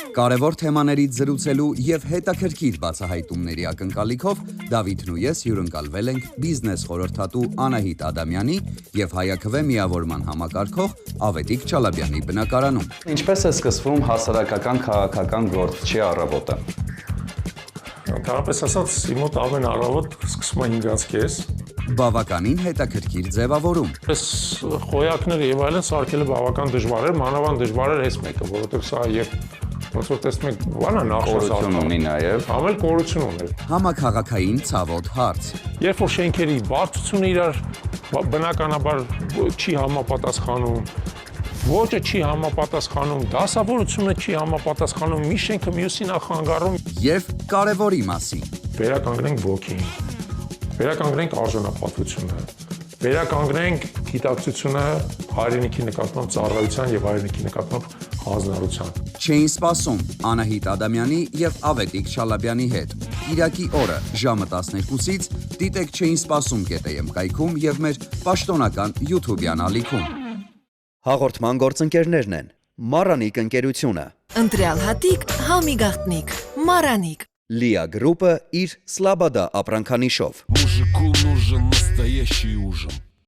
Կարևոր թեմաներից զրուցելու եւ հետաքրքիր բացահայտումների ակնկալիքով Դավիթն ու ես հյուրընկալվել ենք բիզնես խորհրդատու Անահիտ Ադամյանի եւ Հայաքվե միավորման համակարգող Ավետիք Չալաբյանի բնակարանում։ Ինչպես է սկսվում հասարակական քաղաքական գործչի առավոտը։ Կարապես ասած, իմ մոտ ամեն առավոտ սկսում է 5:30։ Բավականին հետաքրքիր ձևավորում։ Այս խոյակները եւ այլն սարքելը բավական դժվար էր, մանավանդ դժվար էր այս մեկը, որովհետեւ սա եւ ոնց որ տեսնում եք, բանա Կորություն ունի նաեւ։ Ամեն կորություն ուներ։ Համակարգային ցավոտ հարց։ Երբ որ շենքերի բարդությունը իրար բնականաբար չի համապատասխանում, ոճը չի համապատասխանում, դասավորությունը չի համապատասխանում, մի շենքը մյուսին է խանգարում եւ կարևորի մասին։ Վերականգնենք ոգին, վերականգնենք արժանապատվությունը, վերականգնենք գիտակցությունը հայրենիքի նկատմամբ ծառայության եւ հայրենիքի նկատմամբ հանձնարարության։ Չէին սպասում Անահիտ Ադամյանի եւ Ավետիք Չալաբյանի հետ։ Կիրակի օրը ժամը 12-ից դիտեք Չէին սպասում ԿՏՄ կայքում եւ մեր պաշտոնական YouTube-յան ալիքում։ Հաղորդման գործընկերներն են Մարանիկ ընկերությունը, Ընտրյալ հատիկ, համի գաղտնիք, Մարանիկ, Լիա գրուպը իր Սլաբադա ապրանքանիշով։ Мужику нужен настоящий ужин.